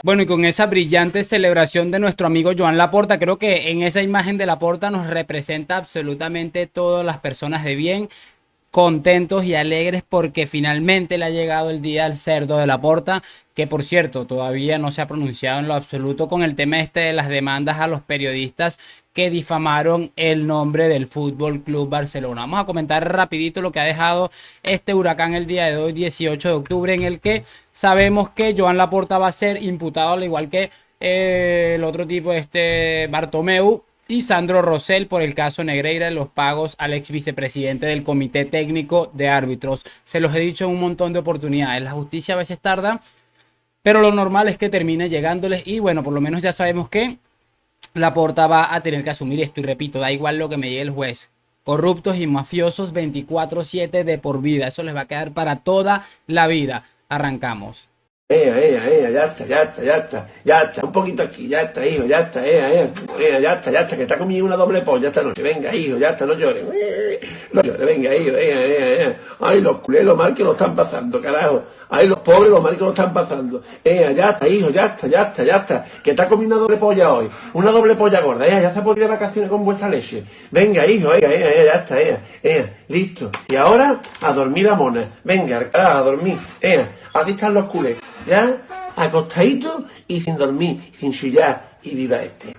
Bueno, y con esa brillante celebración de nuestro amigo Joan Laporta, creo que en esa imagen de Laporta nos representa absolutamente todas las personas de bien, contentos y alegres porque finalmente le ha llegado el día al cerdo de Laporta, que por cierto todavía no se ha pronunciado en lo absoluto con el tema este de las demandas a los periodistas que difamaron el nombre del Fútbol Club Barcelona. Vamos a comentar rapidito lo que ha dejado este huracán el día de hoy, 18 de octubre, en el que sabemos que Joan Laporta va a ser imputado, al igual que el otro tipo, este Bartomeu y Sandro Rosell, por el caso Negreira de los pagos al ex vicepresidente del Comité Técnico de Árbitros. Se los he dicho en un montón de oportunidades. La justicia a veces tarda, pero lo normal es que termine llegándoles. Y bueno, por lo menos ya sabemos que Laporta va a tener que asumir esto. Y repito, da igual lo que me llegue el juez. Corruptos y mafiosos 24/7 de por vida. Eso les va a quedar para toda la vida. Arrancamos. Ya está, ya está, ya está, ya está, un poquito aquí, ya está, hijo, ya está, ya está, que te ha comido una doble polla esta noche, venga, hijo, ya está, no llores, no llores, venga, hijo, ay, los culés, lo mal que lo están pasando, carajo, ay, los pobres, lo mal que lo están pasando, ya está, hijo, ya está, que te ha comido una doble polla hoy, una doble polla gorda, ya se ha podido ir de vacaciones con vuestra leche, venga, hijo, ya está, listo, y ahora, a dormir la mona, venga, carajo, a dormir, así están los culés, ya, acostadito y sin dormir, sin chillar, y viva este.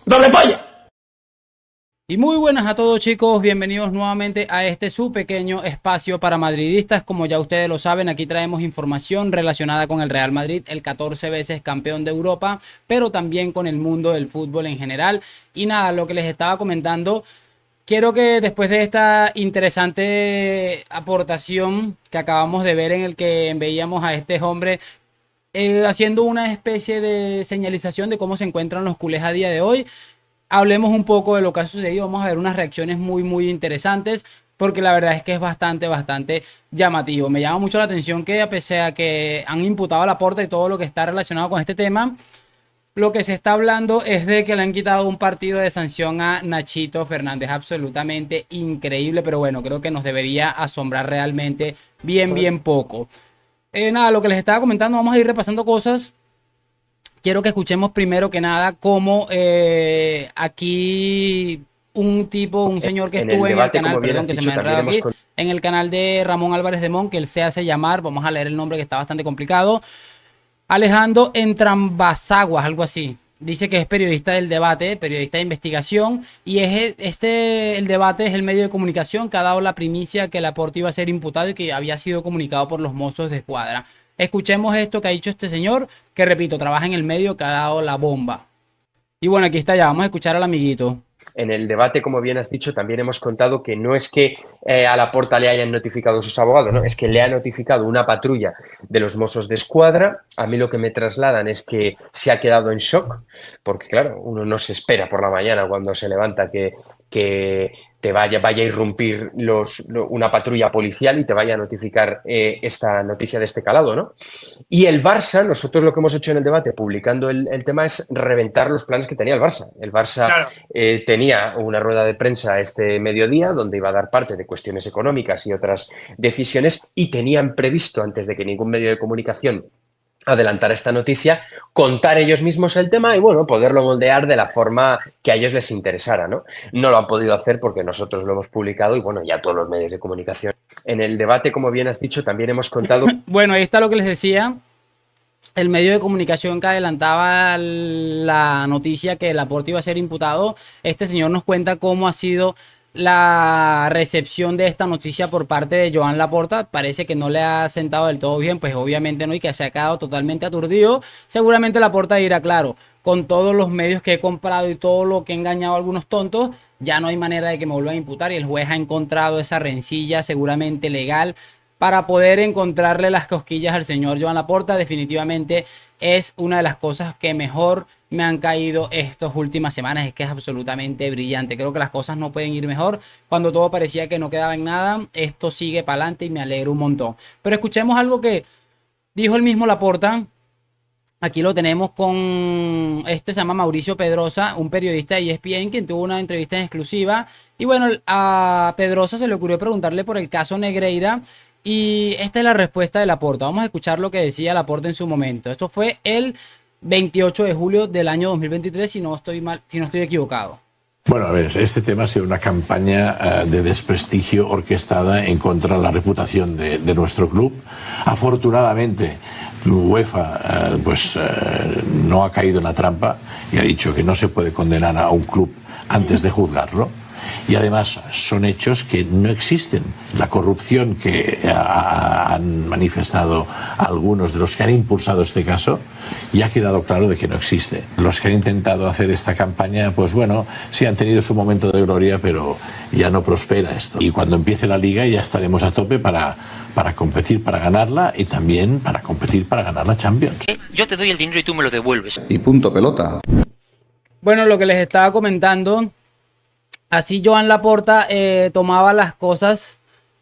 ¡Doble polla! Y muy buenas a todos, chicos, bienvenidos nuevamente a este su pequeño espacio para madridistas. Como ya ustedes lo saben, aquí traemos información relacionada con el Real Madrid, el 14 veces campeón de Europa, pero también con el mundo del fútbol en general. Y nada, lo que les estaba comentando, quiero que después de esta interesante aportación que acabamos de ver, en el que veíamos a este hombre haciendo una especie de señalización de cómo se encuentran los culés a día de hoy, hablemos un poco de lo que ha sucedido. Vamos a ver unas reacciones muy interesantes, porque la verdad es que es bastante llamativo. Me llama mucho la atención que, a pesar de que han imputado a Laporta y todo lo que está relacionado con este tema, lo que se está hablando es de que le han quitado un partido de sanción a Nachito Fernández. Absolutamente increíble, pero bueno, creo que nos debería asombrar realmente bien poco. Nada, lo que les estaba comentando, vamos a ir repasando cosas. Quiero que escuchemos primero que nada cómo aquí un señor que En estuvo el en el debate, canal, como bien perdón has que se me dicho, ha también enredado hemos aquí, en el canal de Ramón Álvarez de Mon, que él se hace llamar, vamos a leer el nombre que está bastante complicado, Alejandro Entrambasaguas, algo así. Dice que es periodista del debate, periodista de investigación, y el debate es el medio de comunicación que ha dado la primicia que Laporta iba a ser imputado y que había sido comunicado por los Mossos de Escuadra. Escuchemos esto que ha dicho este señor, que repito, trabaja en el medio que ha dado la bomba. Y bueno, aquí está ya, vamos a escuchar al amiguito. En el debate, como bien has dicho, también hemos contado que no es que a Laporta le hayan notificado sus abogados, ¿no? Es que le ha notificado una patrulla de los Mossos de Escuadra. A mí lo que me trasladan es que se ha quedado en shock, porque claro, uno no se espera por la mañana cuando se levanta que te vaya a irrumpir una patrulla policial y te vaya a notificar esta noticia de este calado, ¿no? Y el Barça, nosotros lo que hemos hecho en el debate, publicando el tema, es reventar los planes que tenía el Barça. El Barça, claro, tenía una rueda de prensa este mediodía donde iba a dar parte de cuestiones económicas y otras decisiones, y tenían previsto, antes de que ningún medio de comunicación adelantar esta noticia, contar ellos mismos el tema y, bueno, poderlo moldear de la forma que a ellos les interesara, ¿no? No lo han podido hacer porque nosotros lo hemos publicado y, bueno, ya todos los medios de comunicación. En el debate, como bien has dicho, también hemos contado... Bueno, ahí está lo que les decía. El medio de comunicación que adelantaba la noticia que Laporta iba a ser imputado. Este señor nos cuenta cómo ha sido la recepción de esta noticia por parte de Joan Laporta. Parece que no le ha sentado del todo bien, pues obviamente no, y que se ha quedado totalmente aturdido. Seguramente Laporta dirá, claro, con todos los medios que he comprado y todo lo que he engañado a algunos tontos, ya no hay manera de que me vuelvan a imputar, y el juez ha encontrado esa rencilla seguramente legal para poder encontrarle las cosquillas al señor Joan Laporta. Definitivamente es una de las cosas que mejor me han caído estas últimas semanas. Es que es absolutamente brillante. Creo que las cosas no pueden ir mejor. Cuando todo parecía que no quedaba en nada, esto sigue para adelante y me alegro un montón. Pero escuchemos algo que dijo el mismo Laporta. Aquí lo tenemos con se llama Mauricio Pedrosa, un periodista de ESPN, quien tuvo una entrevista en exclusiva. Y bueno, a Pedrosa se le ocurrió preguntarle por el caso Negreira, Y esta es la respuesta de Laporta. Vamos a escuchar lo que decía Laporta en su momento. Esto fue el 28 de julio del año 2023, si no estoy equivocado. Bueno, a ver, este tema ha sido una campaña de desprestigio orquestada en contra de la reputación de nuestro club. Afortunadamente, UEFA no ha caído en la trampa y ha dicho que no se puede condenar a un club antes de juzgarlo. Y además son hechos que no existen. La corrupción que han manifestado algunos de los que han impulsado este caso, ya ha quedado claro de que no existe. Los que han intentado hacer esta campaña, pues bueno, sí han tenido su momento de gloria, pero ya no prospera esto. Y cuando empiece la liga ya estaremos a tope para competir, para ganarla y también para competir para ganar la Champions. Yo te doy el dinero y tú me lo devuelves. Y punto pelota. Bueno, lo que les estaba comentando, así Joan Laporta tomaba las cosas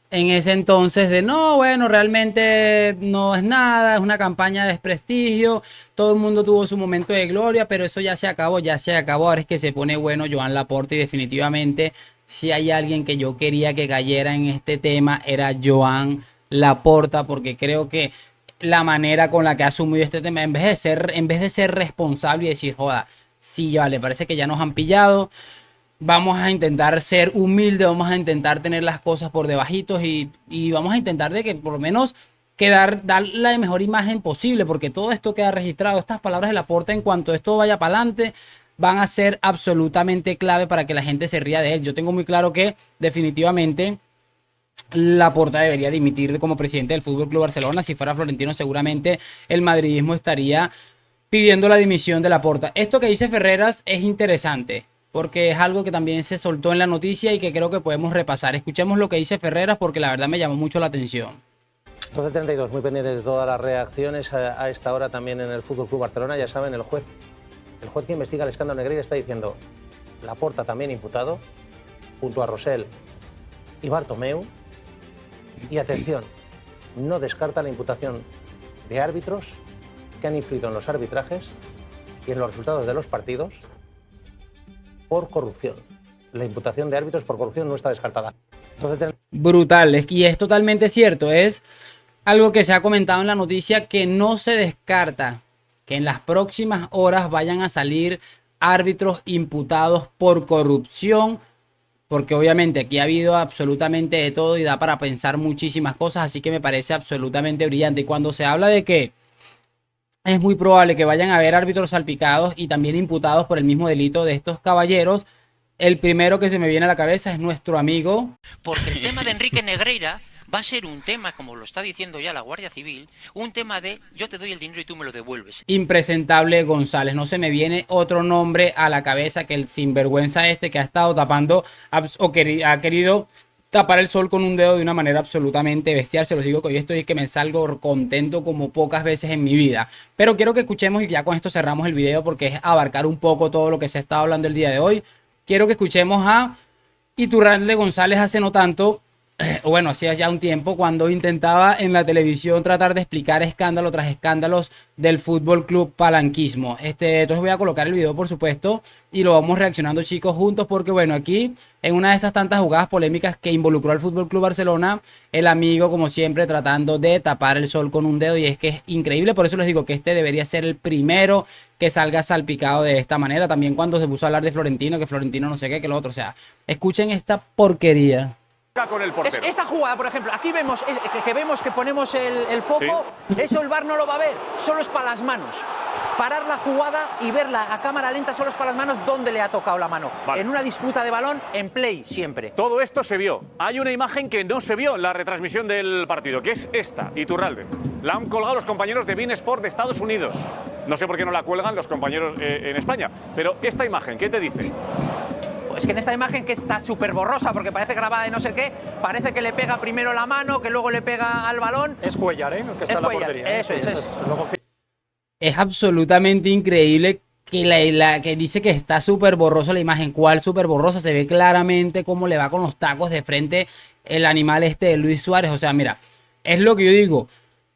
en ese entonces de no, bueno, realmente no es nada, es una campaña de desprestigio, todo el mundo tuvo su momento de gloria, pero eso ya se acabó, ahora es que se pone bueno Joan Laporta y definitivamente si hay alguien que yo quería que cayera en este tema era Joan Laporta, porque creo que la manera con la que ha asumido este tema, en vez de ser responsable y decir, joda, sí, vale, parece que ya nos han pillado, vamos a intentar ser humildes, vamos a intentar tener las cosas por debajitos y vamos a intentar de que por lo menos dar la mejor imagen posible, porque todo esto queda registrado. Estas palabras de Laporta, en cuanto esto vaya para adelante, van a ser absolutamente clave para que la gente se ría de él. Yo tengo muy claro que definitivamente Laporta debería dimitir como presidente del FC Barcelona. Si fuera Florentino, seguramente el madridismo estaría pidiendo la dimisión de Laporta. Esto que dice Ferreras es interesante, porque es algo que también se soltó en la noticia y que creo que podemos repasar. Escuchemos lo que dice Ferreras porque la verdad me llamó mucho la atención. 12:32, muy pendientes de todas las reacciones a esta hora también en el FC Barcelona. Ya saben, el juez que investiga el escándalo Negreira está diciendo Laporta también imputado, junto a Rosell y Bartomeu. Y atención, no descarta la imputación de árbitros que han influido en los arbitrajes y en los resultados de los partidos por corrupción. La imputación de árbitros por corrupción no está descartada. Brutal, y es totalmente cierto. Es algo que se ha comentado en la noticia, que no se descarta que en las próximas horas vayan a salir árbitros imputados por corrupción, porque obviamente aquí ha habido absolutamente de todo y da para pensar muchísimas cosas, así que me parece absolutamente brillante. Y cuando se habla de que es muy probable que vayan a haber árbitros salpicados y también imputados por el mismo delito de estos caballeros, el primero que se me viene a la cabeza es nuestro amigo. Porque el tema de Enrique Negreira va a ser un tema, como lo está diciendo ya la Guardia Civil, un tema de yo te doy el dinero y tú me lo devuelves. Impresentable González. No se me viene otro nombre a la cabeza que el sinvergüenza este que ha estado tapando ha querido tapar el sol con un dedo de una manera absolutamente bestial. Se los digo que hoy estoy que me salgo contento como pocas veces en mi vida. Pero quiero que escuchemos, y ya con esto cerramos el video porque es abarcar un poco todo lo que se está hablando el día de hoy. Quiero que escuchemos a Iturralde González hace no tanto, bueno, hacía ya un tiempo, cuando intentaba en la televisión tratar de explicar escándalo tras escándalos del Fútbol Club Palanquismo. Entonces voy a colocar el video, por supuesto, y lo vamos reaccionando, chicos, juntos, porque bueno, aquí en una de esas tantas jugadas polémicas que involucró al Fútbol Club Barcelona, el amigo, como siempre, tratando de tapar el sol con un dedo, y es que es increíble. Por eso les digo que este debería ser el primero que salga salpicado de esta manera. También cuando se puso a hablar de Florentino, que Florentino no sé qué, que lo otro. O sea, escuchen esta porquería. Con el portero. Esta jugada, por ejemplo, aquí vemos que ponemos el foco, sí. Eso el VAR no lo va a ver, solo es para las manos. Parar la jugada y verla a cámara lenta solo es para las manos donde le ha tocado la mano. Vale. En una disputa de balón, en play siempre. Todo esto se vio. Hay una imagen que no se vio en la retransmisión del partido, que es esta, Iturralde. La han colgado los compañeros de beIN Sport de Estados Unidos. No sé por qué no la cuelgan los compañeros en España, pero esta imagen, ¿qué te dice? Es que en esta imagen, que está súper borrosa porque parece grabada de no sé qué, parece que le pega primero la mano, que luego le pega al balón. Es Cuellar, ¿eh? El que está en la portería. Eso es. Es absolutamente increíble que que dice que está súper borrosa la imagen. ¿Cuál súper borrosa? Se ve claramente cómo le va con los tacos de frente el animal este de Luis Suárez. O sea, mira, es lo que yo digo.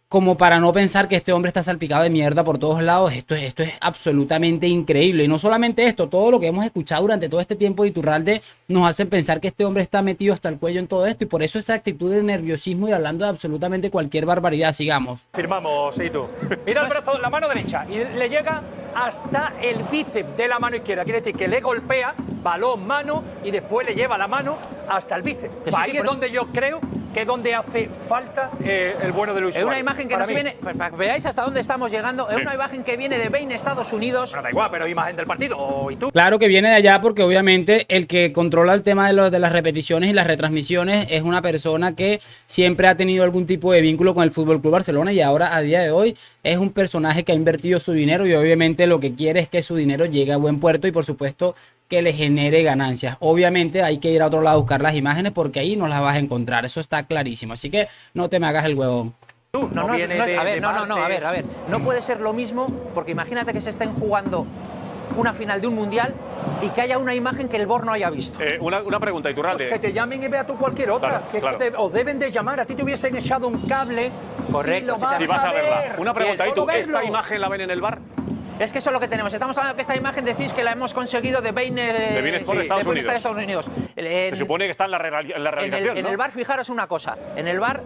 como para no pensar que este hombre está salpicado de mierda por todos lados. Esto es absolutamente increíble. Y no solamente esto, todo lo que hemos escuchado durante todo este tiempo de Iturralde nos hace pensar que este hombre está metido hasta el cuello en todo esto. Y por eso esa actitud de nerviosismo y hablando de absolutamente cualquier barbaridad. Sigamos. Firmamos, ¿y tú? Mira el brazo, la mano derecha, y le llega hasta el bíceps de la mano izquierda. Quiere decir que le golpea, balón, mano, y después le lleva la mano hasta el bíceps. Ahí es donde yo creo que es donde hace falta el bueno de Luis Suárez. Es una imagen que nos viene, para que veáis hasta dónde estamos llegando, es una imagen que viene de Bein, Estados Unidos. Pero da igual, pero imagen del partido, ¿y tú? Claro que viene de allá porque obviamente el que controla el tema de las repeticiones y las retransmisiones es una persona que siempre ha tenido algún tipo de vínculo con el FC Barcelona y ahora a día de hoy es un personaje que ha invertido su dinero y obviamente lo que quiere es que su dinero llegue a buen puerto y por supuesto que le genere ganancias. Obviamente hay que ir a otro lado a buscar las imágenes porque ahí no las vas a encontrar, eso está clarísimo, así que no te me hagas el huevón. No, no puede ser lo mismo porque imagínate que se estén jugando una final de un mundial y que haya una imagen que el BOR no haya visto. Una pregunta, Iturralde. Pues que te llamen y vea tú cualquier otra. Claro, claro. Os deben de llamar. A ti te hubiesen echado un cable. Correcto. Si vas a verla. Una pregunta, ¿y tú verlo. esta imagen la ven en el bar? Es que eso es lo que tenemos. Estamos hablando que esta imagen decís que la hemos conseguido de Bein Sport de Estados Unidos. Se supone que está en la realización, en el bar, fijaros una cosa. En el bar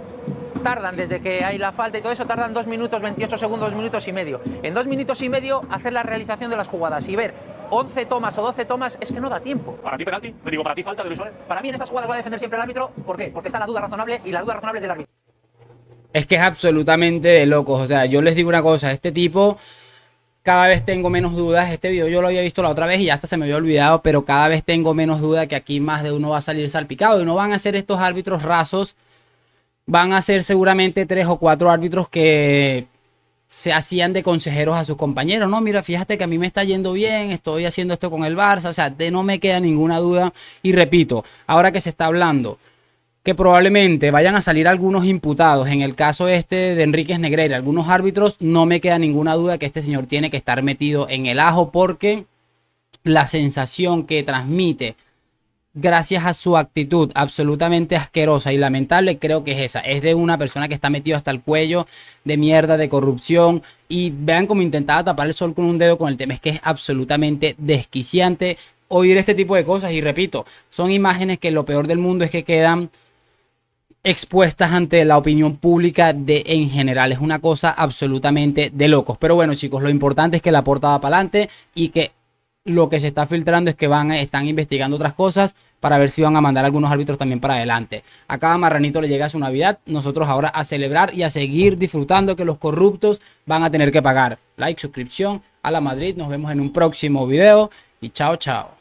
tardan, desde que hay la falta y todo eso, tardan 2 minutos, 28 segundos, 2 minutos y medio. En 2 minutos y medio hacer la realización de las jugadas y ver 11 tomas o 12 tomas es que no da tiempo. ¿Para ti penalti? Te digo, ¿para ti falta de Luis Suárez? Para mí en estas jugadas va a defender siempre el árbitro. ¿Por qué? Porque está la duda razonable y la duda razonable es del árbitro. Es que es absolutamente de locos. O sea, yo les digo una cosa, este tipo cada vez tengo menos dudas. Este video yo lo había visto la otra vez y ya hasta se me había olvidado, pero cada vez tengo menos duda que aquí más de uno va a salir salpicado y no van a ser estos árbitros rasos. Van a ser seguramente 3 o 4 árbitros que se hacían de consejeros a sus compañeros. No, mira, fíjate que a mí me está yendo bien, estoy haciendo esto con el Barça, o sea, no me queda ninguna duda. Y repito, ahora que se está hablando que probablemente vayan a salir algunos imputados, en el caso este de Enríquez Negreira, algunos árbitros, no me queda ninguna duda que este señor tiene que estar metido en el ajo porque la sensación que transmite gracias a su actitud absolutamente asquerosa y lamentable, creo que es esa, es de una persona que está metido hasta el cuello de mierda, de corrupción, y vean cómo intentaba tapar el sol con un dedo con el tema, es que es absolutamente desquiciante oír este tipo de cosas, y repito, son imágenes que lo peor del mundo es que quedan expuestas ante la opinión pública en general, es una cosa absolutamente de locos. Pero bueno, chicos, lo importante es que la porta va para adelante y que lo que se está filtrando es que están investigando otras cosas para ver si van a mandar algunos árbitros también para adelante. A cada marranito le llega su Navidad, nosotros ahora a celebrar y a seguir disfrutando, que los corruptos van a tener que pagar. Like, suscripción a la Madrid, nos vemos en un próximo video y chao, chao.